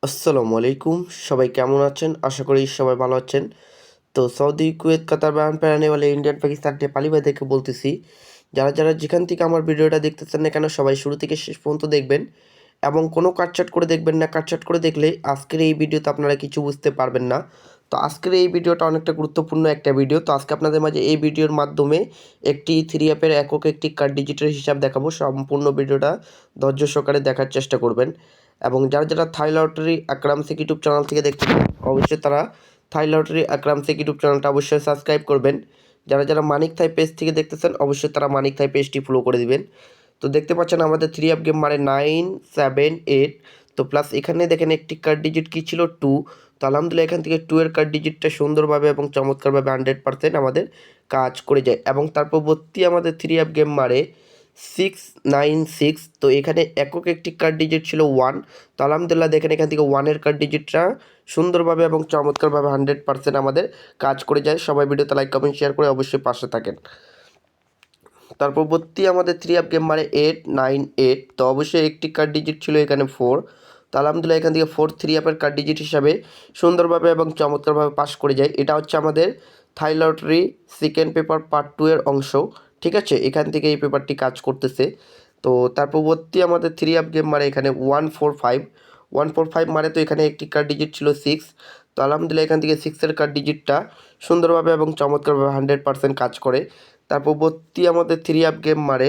আসসালামু আলাইকুম। সবাই কেমন আছেন? আশা করি সবাই ভালো আছেন। তো সৌদি, কুয়েত, কাতার, বাহরাইন, পেরানিওয়ালে, ইন্ডিয়ান, পাকিস্তান, নেপালি ভাই থেকে বলতেছি। যারা যেখান থেকে আমার ভিডিওটা দেখতেছেন না কেন সবাই শুরু থেকে শেষ পর্যন্ত দেখবেন এবং কোনো কাটছাঁট করে দেখবেন না। কাটছাঁট করে দেখলে আজকের এই ভিডিওতে আপনারা কিছু বুঝতে পারবেন না। তো আজকের এই ভিডিওটা অনেকটা গুরুত্বপূর্ণ একটা ভিডিও। তো আজকে আপনাদের মাঝে এই ভিডিওর মাধ্যমে একটি 3 অ্যাপের একক একটি কার্ড ডিজিটের হিসাব দেখাবো। সম্পূর্ণ ভিডিওটা ধৈর্য সহকারে দেখার চেষ্টা করবেন। এবং যারা থাই লটারি আকরাম শেখ ইউটিউব চ্যানেল থেকে দেখছেন অবশ্যই তারা থাই লটারি আকরাম শেখ ইউটিউব চ্যানেলটা অবশ্যই সাবস্ক্রাইব করবেন। যারা মানিক থাই পেজ থেকে দেখতেছেন অবশ্যই তারা মানিক থাই পেজটি ফলো করে দিবেন। তো দেখতে পাচ্ছেন আমাদের 3 অ্যাপ গেম মানে 9, 7, 8। তো প্লাস এখানে দেখেন একটি কার্ড ডিজিট কী ছিল 2। তো আলহামদুলিল্লাহ এখান থেকে 2 এর কার্ড ডিজিটটা সুন্দরভাবে এবং চমৎকারভাবে 100% আমাদের কাজ করে যায়। এবং তার পরবর্তী আমাদের 3 অ্যাপ গেম মারে 6, 9, 6। তো এখানে একক একটি কার্ড ডিজিট ছিল 1। তো আলহামদুলিল্লাহ দেখেন এখান থেকে 1-এর কার্ড ডিজিটটা সুন্দরভাবে এবং চমৎকারভাবে 100% আমাদের কাজ করে যায়। সবাই ভিডিওতে লাইক কমেন্ট শেয়ার করে অবশ্যই পাশে থাকেন। তার পরবর্তী আমাদের 3 অ্যাপ গেম মারে 8, 9, 8। তো অবশ্যই একটি কার্ড ডিজিট ছিল এখানে 4। তো আলহামদুলিল্লাহ এখান থেকে 4 3 অ্যাপের কার্ড ডিজিট হিসাবে সুন্দরভাবে এবং চমৎকারভাবে পাস করে যায়। এটা হচ্ছে আমাদের থাই লটারি সেকেন্ড পেপার পার্ট 2 এর অংশ। ঠিক আছে, এখান থেকে এই পেপারটি কাজ করতেছে। তো তার পরবর্তী আমাদের 3 অ্যাপ গেম মারে এখানে 145 মারে। তো এখানে একটি কার্ড ডিজিট ছিল 6। তো আলহামদুলিল্লাহ এখান থেকে 6-এর কার্ড ডিজিটটা সুন্দরভাবে এবং চমৎকারভাবে 100% কাজ করে। তার পরবর্তী আমাদের 3 অ্যাপ গেম মারে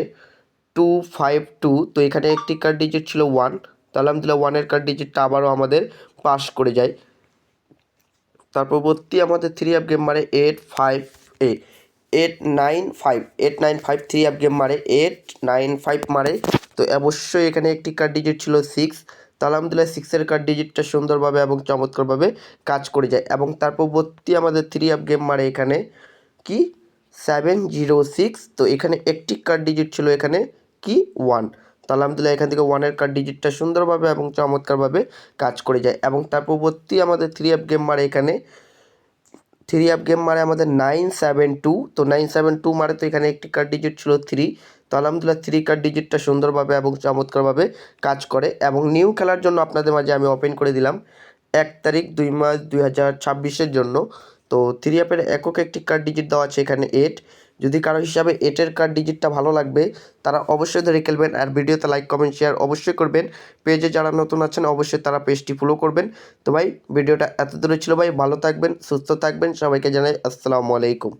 252। তো এখানে একটি কার্ড ডিজিট ছিল 1। তো আলহামদুলিল্লাহ 1-এর কার্ড ডিজিটটা আবারও আমাদের পাস করে যায়। তার পরবর্তী আমাদের 3 অ্যাপ গেম মারে 895 3 অ্যাপ গেম মারে 895 মারে। তো অবশ্যই এখানে একটি কার্ড ডিজিট ছিল 6। তো আলহামদুলিল্লাহ 6-এর কার্ড ডিজিটটা সুন্দরভাবে এবং চমৎকারভাবে কাজ করে যায়। এবং তার পরবর্তী আমাদের 3 অ্যাপ গেম মারে এখানে কি 706। তো এখানে একটি কার্ড ডিজিট ছিল এখানে কি 1। তো আলহামদুলিল্লাহ এখান থেকে 1-এর কার্ড ডিজিটটা সুন্দরভাবে এবং চমৎকারভাবে কাজ করে যায়। এবং তার পরবর্তী আমাদের 3 অ্যাপ গেম মারে এখানে 3 অ্যাপ গেম মারে আমাদের 972। তো 972 মারে। তো এখানে একটি কার্ড ডিজিট ছিল 3। তো আলহামদুলিল্লাহ 3 কার্ড ডিজিটটা সুন্দরভাবে এবং চমৎকারভাবে কাজ করে। এবং নিউ খেলার জন্য আপনাদের মাঝে আমি ওপেন করে দিলাম 1 তারিখ 2 মাস 2026-এর জন্য। তো 3 অ্যাপের একক একটি কার্ড ডিজিট দেওয়া আছে এখানে 8। যদি কারো হিসাবে 8-এর কার্ড ডিজিটটা ভালো লাগবে তারা অবশ্যই ধরে খেলবেন। আর ভিডিওতে লাইক কমেন্ট শেয়ার অবশ্যই করবেন। পেজে যারা নতুন আছেন অবশ্যই তারা পেজটি ফলো করবেন। তো ভাই ভিডিওটা এত দূরে ছিল ভাই, ভালো থাকবেন, সুস্থ থাকবেন, সবাইকে জানাই আসসালামু আলাইকুম।